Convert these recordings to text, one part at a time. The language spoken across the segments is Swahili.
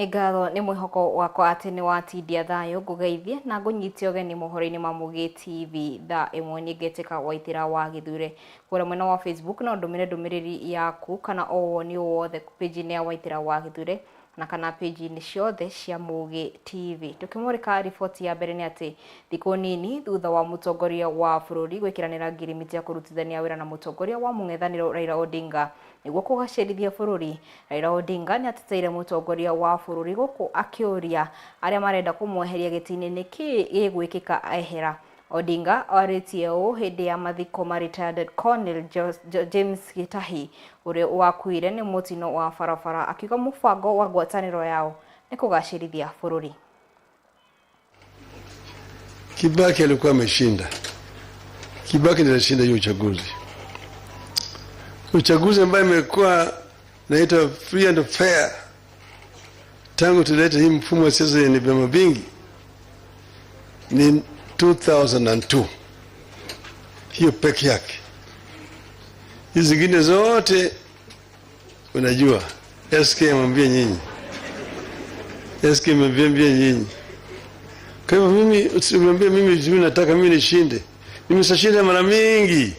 Ngatho ni mwihoko wakwa ati ni watindia thayo ngugeithie na ngunyitio geni mohoro-ini ma Mugi TV tha imwe ningetika Waithira wa Githure kura mwena wa Facebook na ndumire ndumiriri yaku kana o woni wothe page-ini ya Waithira wa Githure na kana page-ini ciothe cia Mugi TV. Tukimurika ripoti ya mbere ni ati thiku nini thutha wa mutongoria wa bururi gwikiranira ngirimiti ya kurutithania wira na mutongoria wa mung'ethaniro Raila Odinga niguo kugacirithia bururi. Raila Odinga ni ateteire mutongoria wa bururi guku akiuria aria marenda kumweheria gitini niki gigwikika ehera. Odinga aritie o hindi ya mathiko ma retired Colonel James Gitahi uria wakuire ni mutino wa farafara akiuga mubango wa ngwataniro yao ni kugacirithia bururi. Kibaki alikuwa ameshinda. Kibaki ndiye alishinda hiyo uchaguzi. Uchaguzi ambayo imekuwa naita free and fair tangu tulete hii mfumo wa siasa yenye vyama vingi ni 2002. Hiyo peke yake. Hizi zingine zote unajua SK mwambie nyinyi. SK mwambie nyinyi. Kwa hivyo mimi usimwambie mimi nataka mimi nishinde. Mimi sashinda mara mingi.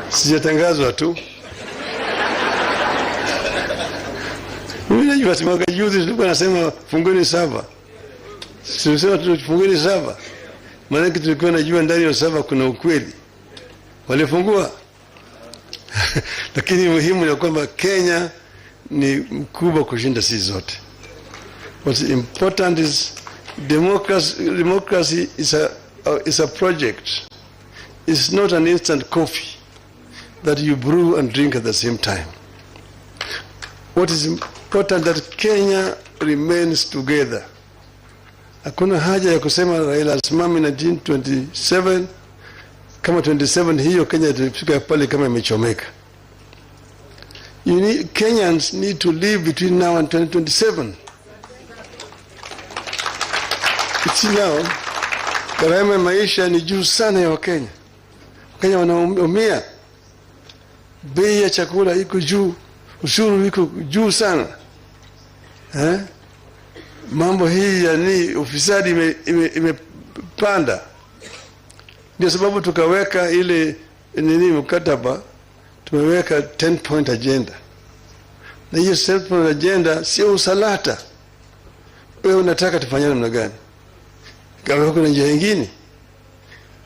Sijatangazwa tu. Mimi najua mwaka juzi tulikuwa nasema fungoni 7. Sisi fungoni 7. Maana tulikuwa najua ndani ya 7 kuna ukweli. Walifungua. Lakini muhimu ni kwamba Kenya ni mkubwa kushinda sisi zote. What's important is democracy is a project. It's not an instant coffee that you brew and drink at the same time. What is important that Kenya remains together. Hakuna haja ya kusema Raila asimame na 27 kama 27 hiyo Kenya itafika pale kama imechomeka. Kenyans need to live between now and 2027. It's now gharama ya maisha ni juu sana ya Wakenya. Wakenya wanaumia. Bei ya chakula iko juu, ushuru iko juu sana. Mambo hii ya ufisadi imepanda. Ndio sababu tukaweka ile mkataba, tumeweka 10-point agenda. Na hiyo 10-point agenda sio usalata. Wewe unataka tufanye namna gani? Kama kuna njia nyingine,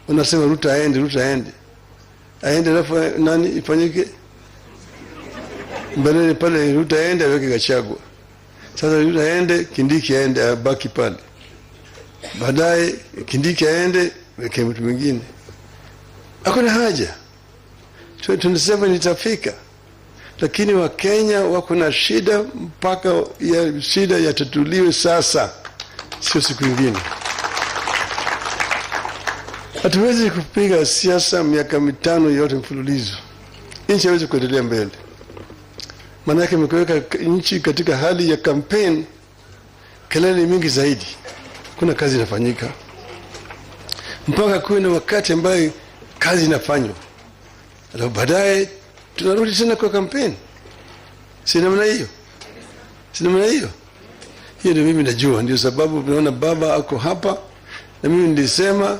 unasema Ruto aende. Aende alafu nani ifanyike? Mbele pale Ruto aende aweke Gachagua. Sasa Ruto aende, Kindiki aende abaki pale. Baadaye Kindiki aende weke mtu mwingine. Hakuna haja. 27 itafika. Lakini Wakenya wako na shida mpaka shida yatatuliwe sasa. Sio siku nyingine. Hatuwezi kupiga siasa miaka 5 yote mfululizo. Nchi haiwezi kuendelea mbele. Maana yake mkiweka nchi katika hali ya campaign, kelele mingi zaidi. Kuna kazi inafanyika. Mpaka kuwe na wakati ambaye kazi inafanywa. Alafu baadaye tunarudi tena kwa campaign. Si namna hiyo. Hiyo ndio mimi najua. Ndio sababu tunaona baba ako hapa na mimi nilisema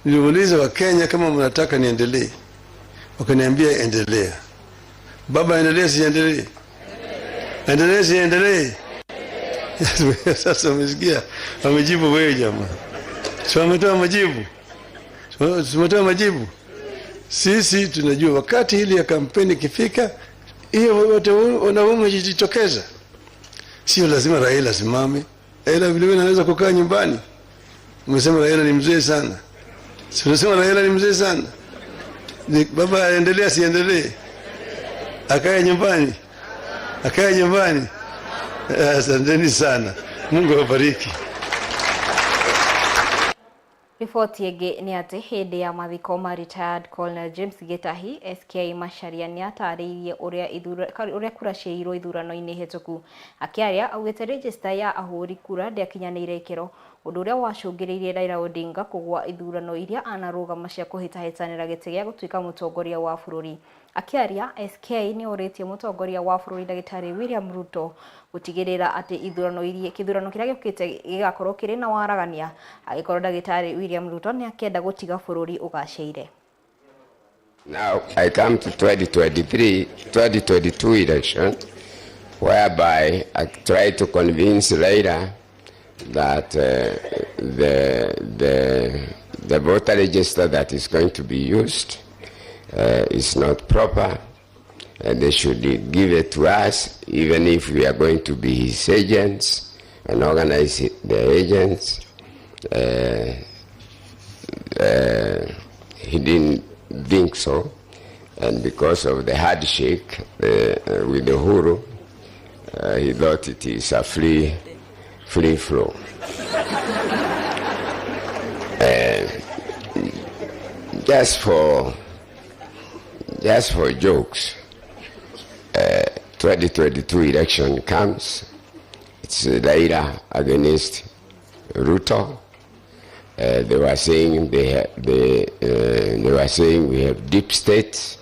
niliuliza Wakenya kama mnataka niendelee. Wakaniambia endelea. Baba endelee si endelee? Endelee si endelee? Sasa umesikia? Wamejibu wewe jamaa. Sio wametoa majibu. Sisi tunajua wakati hili ya kampeni ikifika, hiyo wote wanaume jitokeza. Sio lazima Raila simame. Raila vile anaweza kukaa nyumbani. Umesema Raila ni mzee sana. Sio Raila ni mzee sana. Ni baba aendelea si endelee? Akae nyumbani. Asanteni sana. Mungu awabariki. Ripoti ege ni ati hindi ya mathiko ma retired Colonel James Gitahi SK Macharia ni ataririe uria kura ciirwo ithurano-ini hituku. Akiaria augite register ya ahuri kura ndiakinyanire ikero undu uria wacungiriirie Raila Odinga kugwa ithurano iria anarugama cia kuhitahitanira giti gia gutuika mutongoria wa bururi. Akiaria, SK ni uritie mutongoria wa bururi Ndagitari William Ruto gutigirira ati kithurano kiria giukite gigakorwo kiri na waragania, agikorwo Ndagitari William Ruto ni akenda gutiga bururi ugaceire. Now I come to 2022 election, whereby I try to convince Raila that the voter register that is going to be used is not proper, and they should give it to us, even if we are going to be his agents and organize the agents. He didn't think so, and because of the handshake with the Uhuru, he thought it is a free flow. Just for jokes, 2022 election comes. It's Raila against Ruto. They were saying we have deep states,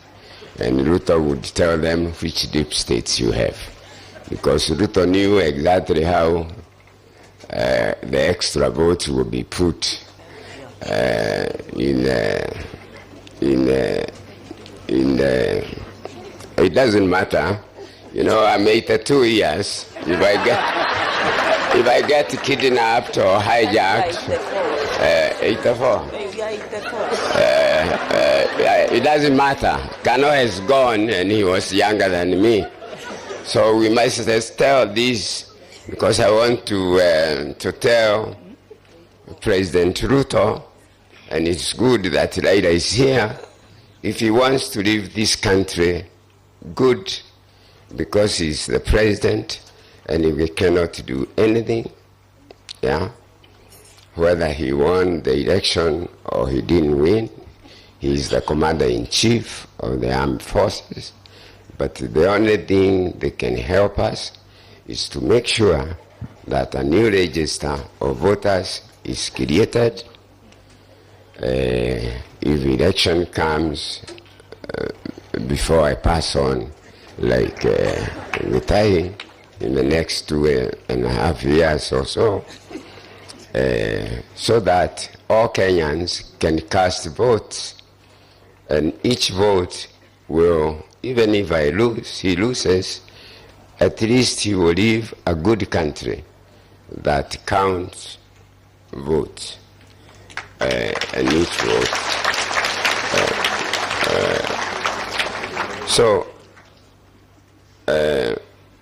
and Ruto would tell them which deep states you have, because Ruto knew exactly how the extra votes will be put it doesn't matter. You know, I'm 82 years. If I get kidnapped or hijacked, 84. It doesn't matter. Kano has gone and he was younger than me. So we must just tell this, because I want to tell President Ruto, and it's good that Raila is here, if he wants to leave this country, good, because he's the president, and if he cannot do anything, yeah, whether he won the election or he didn't win, he's the commander-in-chief of the armed forces. But the only thing that can help us is to make sure that a new register of voters is created. If election comes before I pass on, like retiring in the next 2.5 years or so, so that all Kenyans can cast votes, and each vote will, even if I lose, he loses, at least he will leave a good country that counts votes, and each vote. So,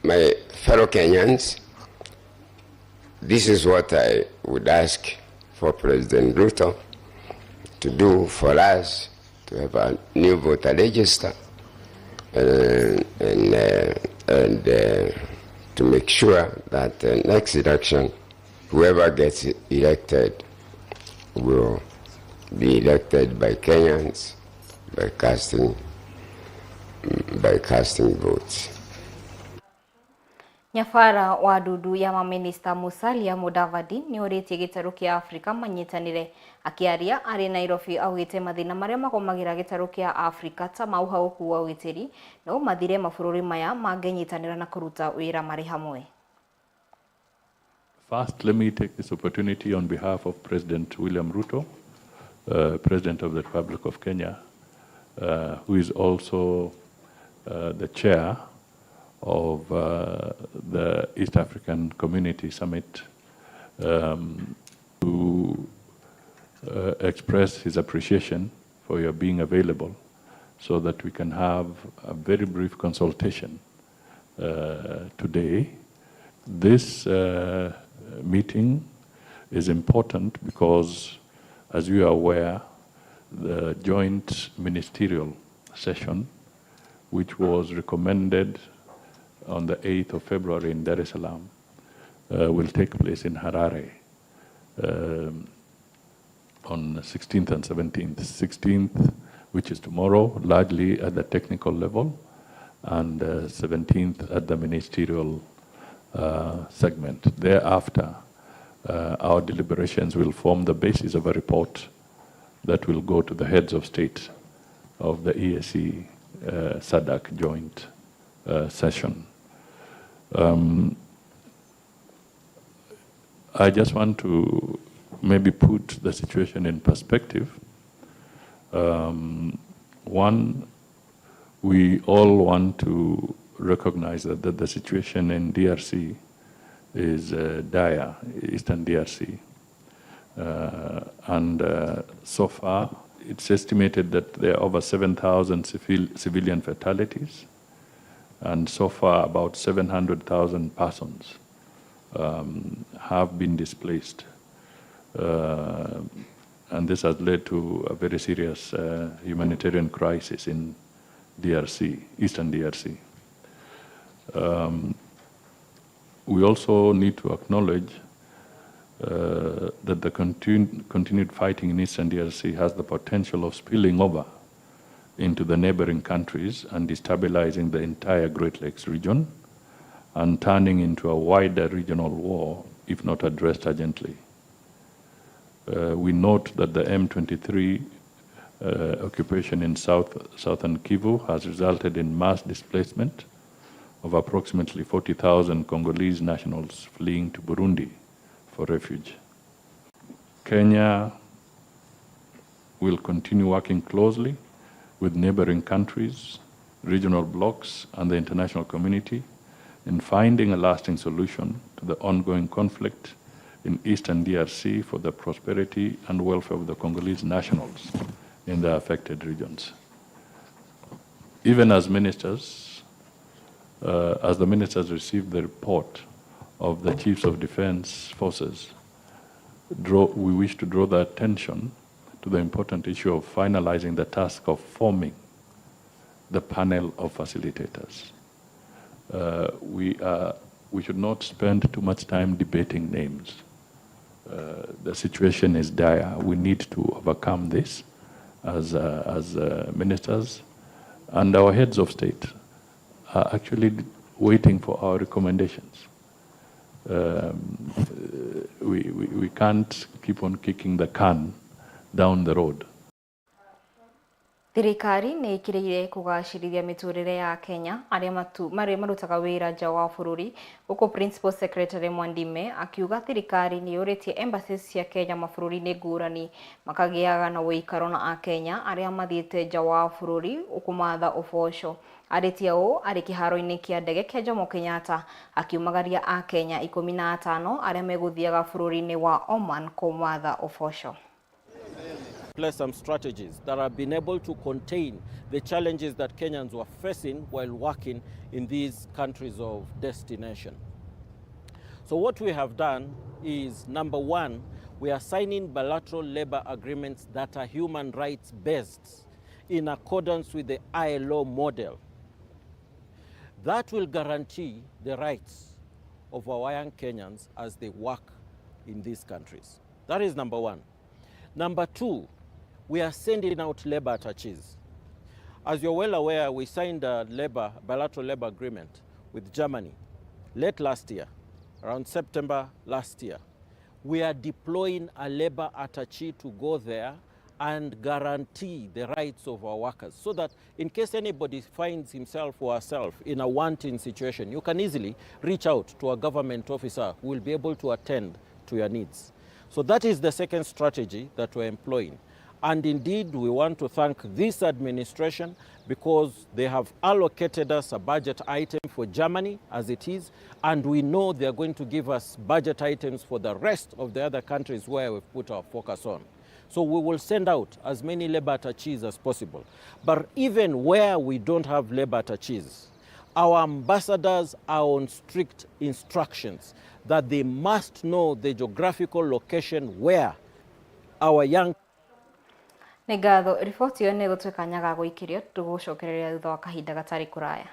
my fellow Kenyans, this is what I would ask for President Ruto to do for us, to have a new voter register, and to make sure that the next election, whoever gets elected will be elected by Kenyans by casting votes. Nyafara wa dudu ya maminista Musalia Mudavadi ni uritie gitaru kia Afrika manyitanire. Akiaria ari Nairobi augite mathina maria magomagira gitaru kia Afrika ta mauhauku wa witiri no mathire mabũrũri maya mangenyitanira na kuruta wira mari hamwe. First, let me take this opportunity on behalf of President William Ruto, President of the Republic of Kenya, who is also the chair of the East African Community Summit, to express his appreciation for your being available so that we can have a very brief consultation today. This meeting is important because, as you are aware, the joint ministerial session, which was recommended on the 8th of February in Dar es Salaam, will take place in Harare on 16th and 17th. 16th, which is tomorrow, largely at the technical level, and 17th at the ministerial segment. Thereafter, Our deliberations will form the basis of a report that will go to the heads of state of the EAC SADC joint session. I just want to maybe put the situation in perspective. One, we all want to recognize that the situation in DRC is dire, Eastern DRC. So far, it's estimated that there are over 7,000 civilian fatalities, and so far about 700,000 persons have been displaced. And this has led to a very serious humanitarian crisis in DRC, Eastern DRC. We also need to acknowledge that the continued fighting in Eastern DRC has the potential of spilling over into the neighboring countries and destabilizing the entire Great Lakes region and turning into a wider regional war if not addressed urgently. We note that the M23 occupation in southern Kivu has resulted in mass displacement of approximately 40,000 Congolese nationals fleeing to Burundi for refuge. Kenya will continue working closely with neighboring countries, regional blocs, and the international community in finding a lasting solution to the ongoing conflict in Eastern DRC for the prosperity and welfare of the Congolese nationals in the affected regions. Even as ministers, as the ministers received the report of the Chiefs of Defense Forces, we wish to draw the attention to the important issue of finalizing the task of forming the panel of facilitators. We should not spend too much time debating names. The situation is dire. We need to overcome this as ministers, and our heads of state are actually waiting for our recommendations. We can't keep on kicking the can down the road. Thirikari nĩ ĩkĩrĩire kũgacĩrithia mĩtũrĩre ya Kenya arĩa marutaga wĩra nja wa bũrũri. Gũkũ Principal Secretary Mwandime akiuga thirikari nĩ yũrĩtie embassies cia Kenya mabũrũri-inĩ ngũrani makagĩaga na ũikaro na Akenya arĩa mathiĩte nja wa bũrũri kũmatha ũboco. Arĩtia ũũ arĩ kĩharo-inĩ kĩa ndege kĩa Jomo Kenyatta akiumagaria Akenya 15 arĩa megũthiaga bũrũri-inĩ wa Oman kũmatha ũboco. Some strategies that have been able to contain the challenges that Kenyans were facing while working in these countries of destination. So what we have done is, number one, we are signing bilateral labor agreements that are human rights based in accordance with the ILO model. That will guarantee the rights of our young Kenyans as they work in these countries. That is number one. Number two, we are sending out labor attaches. As you're well aware, we signed a bilateral labor agreement with Germany late last year, around September last year. We are deploying a labor attache to go there and guarantee the rights of our workers, so that in case anybody finds himself or herself in a wanting situation, you can easily reach out to a government officer who will be able to attend to your needs. So that is the second strategy that we're employing. And indeed, we want to thank this administration because they have allocated us a budget item for Germany as it is, and we know they're going to give us budget items for the rest of the other countries where we've put our focus on. So we will send out as many labor attaches as possible. But even where we don't have labor attaches, our ambassadors are on strict instructions that they must know the geographical location where our young Nĩ ngatho riboti ĩyo nĩ gũtuĩka nyaga gũikĩrio tũgũcokereria thutha wa kahinda gatarĩ kũraya.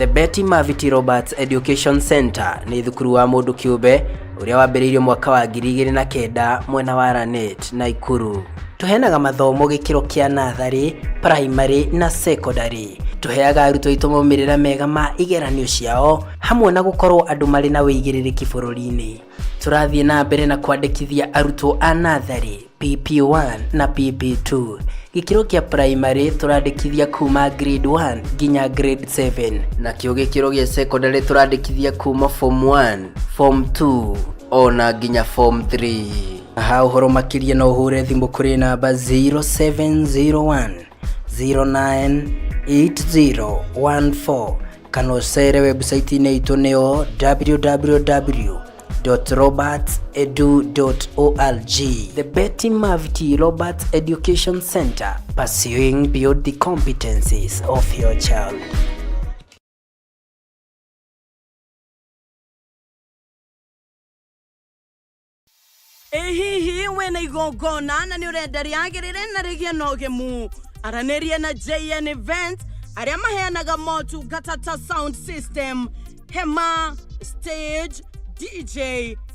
The Betty Maviti Roberts Education Center ni thukuru wa mundu kiumbe uria wambiriirio mwaka wa 2009 mwena wa Ranet na Ikuru. Tuhenaga mathomo gikiro kia nathari, primary na secondary. Tuheaga arutwo aitũ maumĩrĩra mega ma igeranio ciao hamwe na gukorwo andu mari na wĩigĩrĩrĩki bũrũri-inĩ. Tũrathiĩ na mbere na kwandĩkithia arutwo a nathari, PP1 na PP2. Gikiro kia primary turandĩkithia kuma grade 1 nginya grade 7 na kĩo gikiro gia secondary turandĩkithia kuma form 1, form 2 ona nginya form 3. Ha ũhoro makĩria no ũhure thimũ kũrĩ namba 0701 098014 kana ũcere website-inĩ itũ nĩyo www.robertsedu.org. The Betty Maviti Roberts Education Center, pursuing beyond the competencies of your child. Ehihi wena igongona na ni urenda riagirire na rigie nogemu aranerie na JN Events aria maheanaga motungata ta sound system, hema, stage, DJ,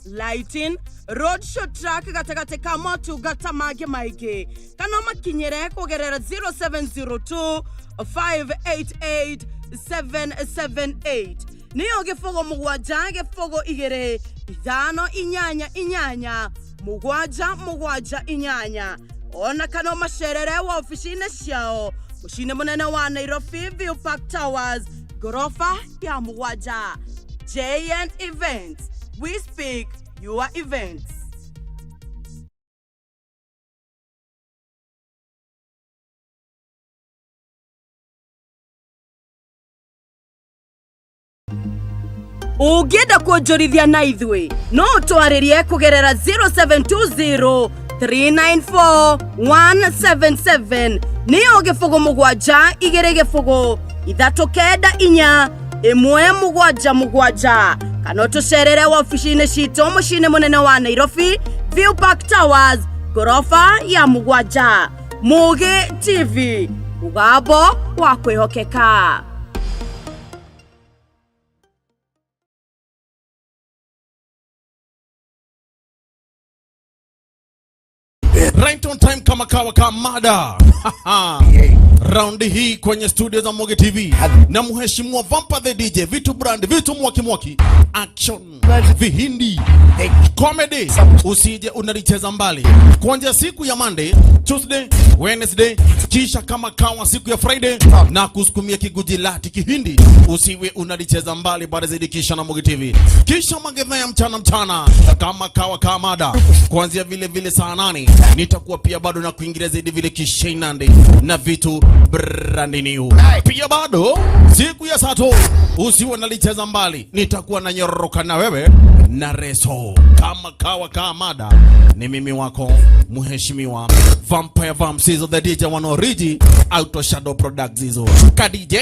lighting, road show track gatagate ka motungata mangĩ maingĩ kana makinyire kugerera 0702 588 778 niyo gifogo mugwanja gifogo igere ithano inyanya inyanya mugwanja mugwanja inyanya ona kana macerere wa ofisine ciao mucine munene wa Nairobi View Park Towers gorofa ya mugwanja. JN Events, we speak your events. Ugenda kuonjorithia na ithui no twaririe kugerera 0720 394 177 niyo gifugo mugwanja igere gifugo ithatu kenda inya imwe mugwanja mugwanja kana tucerere wa ofisine cito mucine munene wa Nairobi View Park Towers gorofa ya mugwanja. Mugi TV, ugabo wa kwihokeka. Right on time kama kawa kamada. Raundi hii kwenye studio za Moge TV na mheshimiwa Vampa the DJ, vitu brand, vitu mwaki action, vihindi, comedy, usije unalicheza mbali. Kuanzia siku ya Monday, Tuesday, Wednesday, kisha kama kawa siku ya Friday na kusukumia kigujilati kihindi, usiwe unalicheza mbali baada zaidi kisha na Moge TV. Kisha magedha ya mchana kama kawa kamada. Kuanzia vile saa 8 nitakuwa pia bado na kuingilia zaidi vile kishainande na vitu brand new. Pia bado siku ya Sato usiwe nalicheza mbali, nitakuwa na nyoroka na wewe na reso kama kawa kamada. Ni mimi wako mheshimiwa Vampire Vamsizo the DJ wanoriji Auto Shadow Products hizo ka DJ.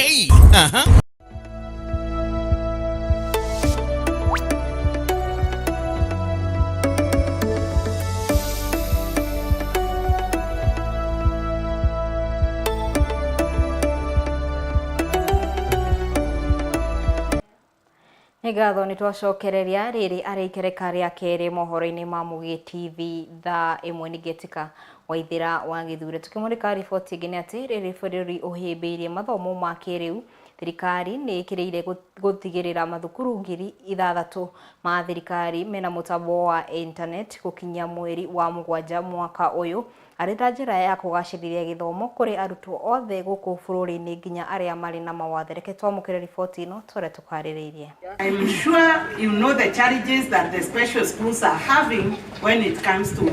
Nigatho ni twacokereria riri arikereka ria keri mohoro-ini ma Mugi TV thaa imwe nigetika Waithira wa Githure tukimurika riboti ingĩ ati riri bũrũri ũhĩmbĩirie mathomo ma kĩrĩu. Thirikari nĩ ĩkĩrĩire gũtigĩrĩra mathukuru 6,000 ma thirikari mena mũtambo wa internet gũkinya mweri wa Mũgwanja mwaka ũyũ arĩ ta njĩra ya kũgacĩrithia gĩthomo kũrĩ arutwo othe gũkũ bũrũri-inĩ nginya arĩa marĩ na mawathe. Reke twamũkĩre riboti ino tware tũkarĩrĩirie. I'm sure you know the challenges that the special schools are having when it comes to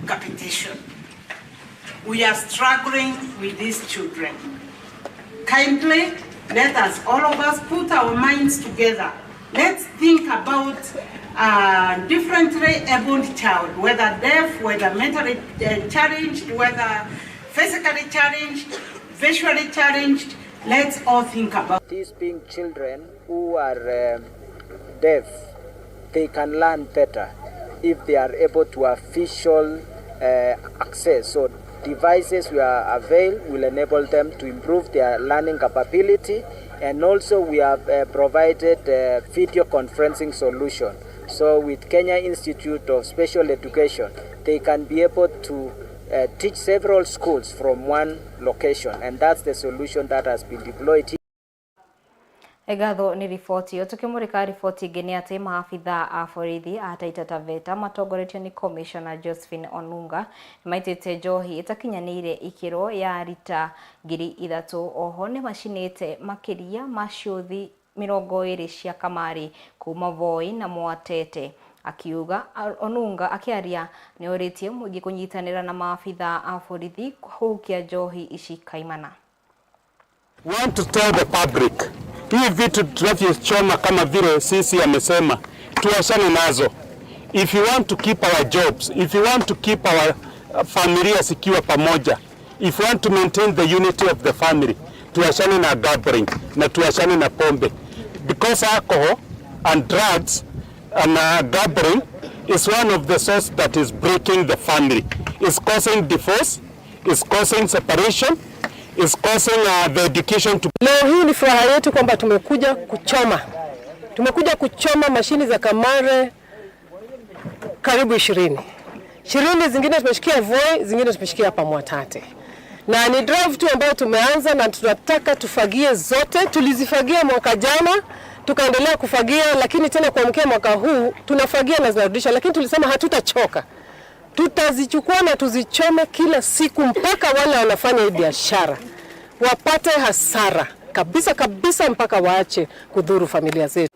capitation. We are struggling with these children. Kindly let us, all of us, put our minds together. Let's think about differently abled child, whether deaf, whether mentally challenged, whether physically challenged, visually challenged. Let's all think about these being children who are deaf. They can learn better if they are able to have visual access. So devices we are available will enable them to improve their learning capability And also we have provided a video conferencing solution. So with Kenya Institute of Special Education, they can be able to teach several schools from one location, and that's the solution that has been deployed here. Egatho ni ripoti yo tukimurika ripoti ingĩ nĩ atĩ maabitha a borithi a Taita Taveta matongoretio ni Commissioner Josephine Onunga maitĩte njohi ĩtakinyanĩire ikĩro ya lita 3,000. Oho nĩ macinĩte makĩria maciothi 20 cia kamari kuma Voi na Mwatete. Akiuga Onunga akiaria nĩ orĩtie mũingĩ kũnyitanĩra na maabitha a borithi kũhukia njohi ici kaimana. We want to tell the public, hii vitu tunavyochoma kama vile sisi amesema, tuachane nazo. If you want to keep our jobs, if you want to keep our familia sikiwa pamoja, if you want to maintain the unity of the family, tuachane na gambling na tuachane na pombe. Because alcohol and drugs and gambling is one of the sources that is breaking the family. It's causing divorce, it's causing separation, is causing the education to... Leo hii ni furaha yetu kwamba tumekuja kuchoma mashini za kamare karibu 20 zingine tumeshikia Voi, zingine tumeshikia hapa Mwatate, na ni drive tu ambayo tumeanza na tunataka tufagie zote. Tulizifagia mwaka jana tukaendelea kufagia, lakini tena kuamkia mwaka huu tunafagia na zinarudisha, lakini tulisema hatutachoka. Tutazichukua na tuzichome kila siku mpaka wale wanafanya hii biashara wapate hasara kabisa mpaka waache kudhuru familia zetu.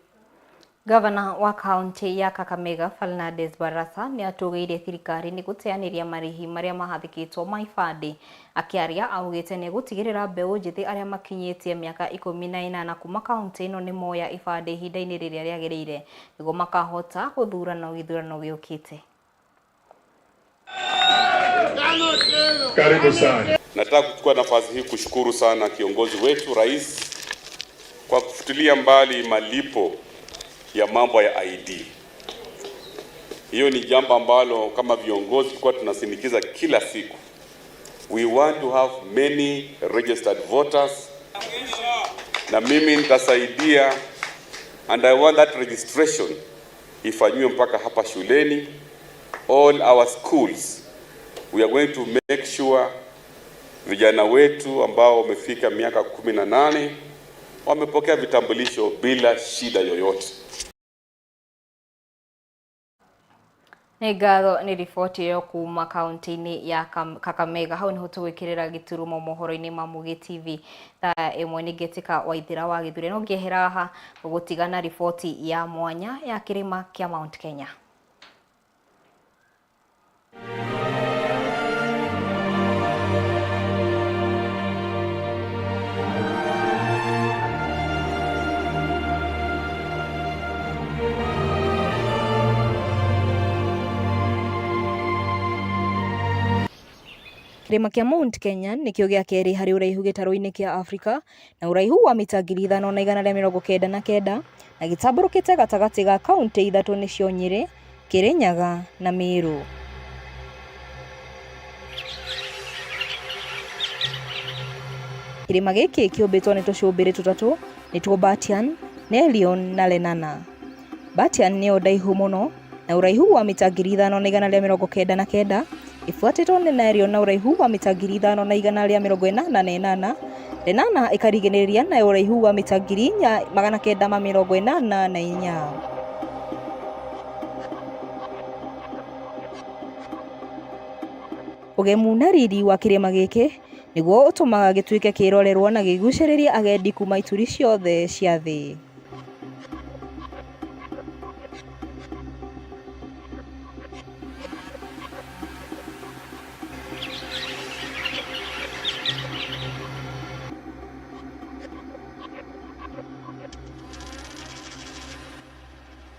Gavana wa kaunti ya Kakamega Fernandes Barasa ni atugĩire thirikari ni guteanĩria marihi maria mahathikĩtwo maibandi. Akiaria augĩte ni gutigĩrĩra mbeũ njĩthĩ arĩa makinyĩtie mĩaka 18 kuma kaunti ĩno ni moya ibandi ihinda-inĩ rĩrĩa rĩagĩrĩire nĩguo makahota gũthurana gĩthurano gĩũkĩte. Karibu sana. Nataka kuchukua nafasi hii kushukuru sana kiongozi wetu Rais kwa kufutilia mbali malipo ya mambo ya ID. Hiyo ni jambo ambalo kama viongozi tulikuwa tunasinikiza kila siku. We want to have many registered voters. Na mimi nitasaidia, and I want that registration ifanywe mpaka hapa shuleni, all our schools. We are going to make sure vijana wetu ambao wamefika miaka 18 wamepokea vitambulisho bila shida yoyote. Ngatho ni ripoti yo kuma kaunti-inĩ ya Kakamega. Hau niho tugwikirira giturumo mohoro-inĩ ma Mugi TV. Thaa ĩmwe nĩ ngetika Waithĩra wa Gĩthuure ngĩehera haha gũtigana ripoti ya mwanya ya kĩrĩma kĩa Mount Kenya. Kĩrĩma kĩa Mount Kenya nĩkĩo gĩa kerĩ harĩ ũraihu gĩtarũ-inĩ kĩa Afrika na ũraihu wa mita 599 na gĩtambũrũkĩte gatagatĩ ga kaunti ithatũ nĩcio Nyĩrĩ, Kĩrĩnyaga na Meru. Kĩrĩma gĩkĩ kĩũmbĩtwo nĩ tũcũmbĩrĩ tũtatũ nĩtuo Batian, Nelion na Lenana. Batian nĩyo ndaihu mũno na ũraihu wa mita 599 ifuatĩtwo nĩ Nelion na ũraihu wa mita 588. Lenana ĩkarigĩrĩria na ũraihu wa mita 984. Ũgemu na riri wa kĩrĩma gĩkĩ nĩguo ũtũmaga gĩtuĩke kĩrorerwo na gĩgucĩrĩria agendi kuma ituri ciothe cia thĩ.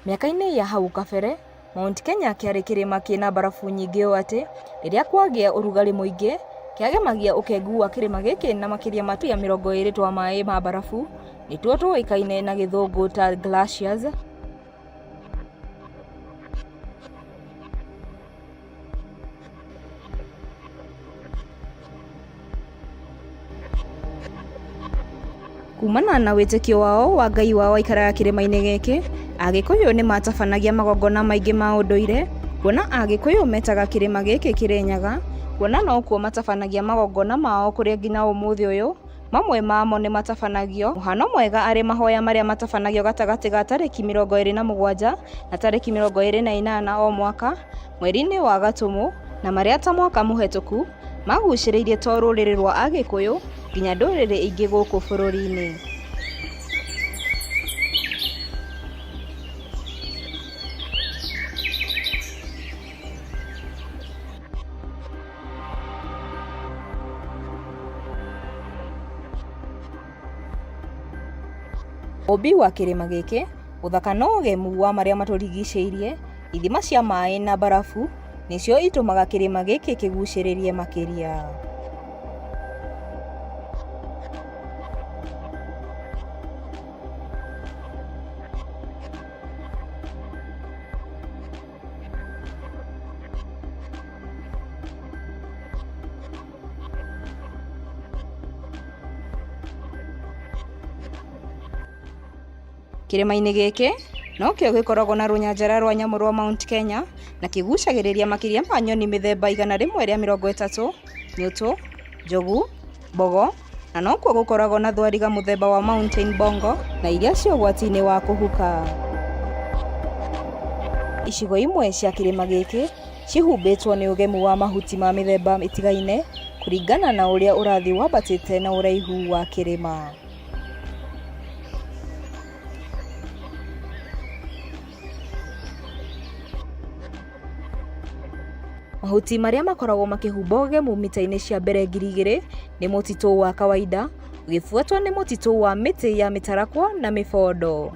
Miaka-inĩ ya hau kabere, Mount Kenya kĩarĩ kĩrĩma kĩna barafu nyingĩ ũũ atĩ rĩrĩa kwagĩa ũrugarĩ mũingĩ kĩagemagia ũkengu wa kĩrĩma gĩkĩ na makĩria matu ya 20 twa maĩ ma barafu nĩtuo tũĩkaine na gĩthũngũ ta glaciers. Kumana na wĩtĩkio wao wa Ngai wao aikaraga kĩrĩma-inĩ gĩkĩ, Agĩkũyũ nĩ matabanagia magongona maingĩ ma ũndũire, kuona Agĩkũyũ metaga kĩrĩma gĩkĩ Kĩrĩnyaga, kuona no kuo matabanagia magongona mao kũrĩa nginya ũmũthĩ ũyũ. Mamwe mamo nĩ matabanagio, mũhano mwega arĩ mahoya marĩa matabanagio gatagatĩ ga tarĩki 27 na tarĩki 28 o mwaka mweri-inĩ wa Gatumu, na marĩa ta mwaka mũhetũku magucĩrĩirie to rũrĩrĩ rwa Agĩkũyũ nginya ndũrĩrĩ ingĩ gũkũ bũrũri-inĩ. Ũmbi wa kĩrĩma gĩkĩ, ũthaka na ũgemu wa marĩa matũrigicĩirie, ithima cia maĩ na barafu nĩcio itũmaga kĩrĩma gĩkĩ kĩgucĩrĩrie makĩria. Kĩrĩma-inĩ gĩkĩ no kĩo gĩkoragwo na rũnyanjara rwa nyamũ rwa Mount Kenya na kĩgucagĩrĩria makĩria ma nyoni mĩthemba 130, nyũtũ, njogu, mbogo, na no kuo gũkoragwo na thwariga mũthemba wa Mountain Bongo na iria cia ũgwati-inĩ wa kũhuka. Icigo imwe cia kĩrĩma gĩkĩ cihumbĩtwo nĩ ũgemu wa mahuti ma mĩthemba ĩtigaine kũringana na ũrĩa ũrathi wambatĩte na ũraihu wa kĩrĩma. Mahuti marĩa makoragwo makĩhumba ũgemu mita-inĩ cia mbere 2000 nĩ mũtitũ wa kawaida, ũgĩbuatwo nĩ mũtitũ wa mĩtĩ ya mĩtarakwa na mĩbondo.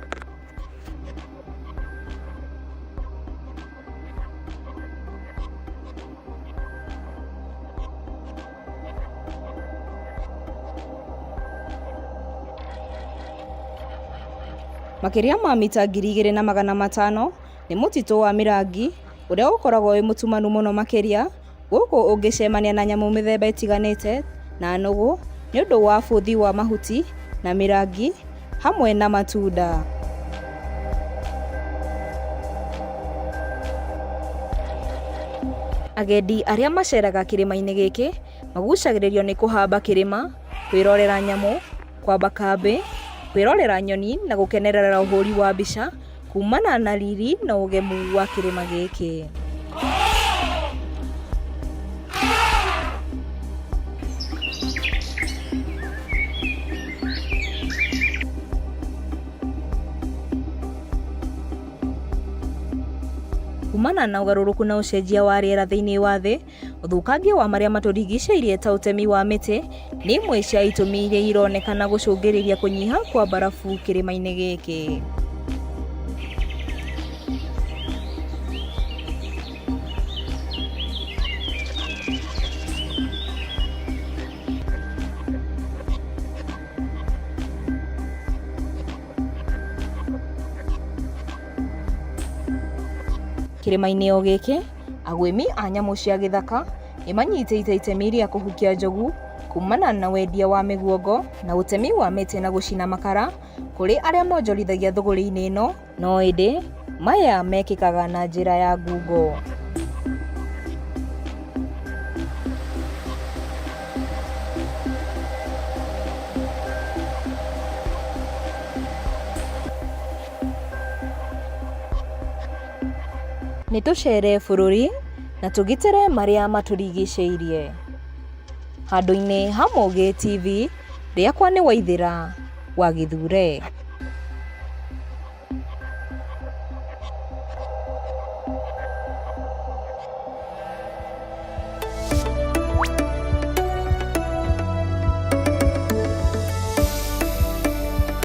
Makĩria ma mita 2500 nĩ mũtitũ wa Mirangi, ũrĩa ũkoragwo wĩ mũtumanu mũno makĩria, gũkũ ũngĩcemania na nyamũ mĩthemba ĩtiganĩte na nũgũ nĩ ũndũ wa bũthi wa mahuti na mirangi hamwe na matunda. Agendi arĩa maceraga kĩrĩma-inĩ gĩkĩ magucagĩrĩrio nĩ kũhamba kĩrĩma, kwĩrorera nyamũ, kwamba kambĩ, kwĩrorera nyoni na gũkenerera ũhũri wa mbica kumana na riri na ũgemu wa kĩrĩma gĩkĩ. Kumana na ũgarũrũku na ũcenjia wa rĩera thĩinĩ wa thĩ, ũthũkangia wa marĩa matũrigicĩirie ta ũtemi wa mĩtĩ nĩ imwe cia itũmi iria ironekana gũcũngĩrĩria kũnyiha kwa barafu kĩrĩma-inĩ gĩkĩ. Kĩrĩma-inĩ o gĩkĩ, agwĩmi a nyamũ cia gĩthaka nĩ manyitĩte itemi rĩa kũhukia njogu kumana na wendia wa mĩguongo na ũtemi wa mĩtĩ na gũcina makara kũrĩ arĩa monjorithagia thũgũrĩ-inĩ ĩno, no ĩndĩ maya mekĩkaga na njĩra ya ngungo. Nĩ tũcere bũrũri na tũgitĩre marĩa matũrigicĩirie. Handũ-inĩ ha Mohoro TV, rĩakwa nĩ Waithĩra wa Gĩthure.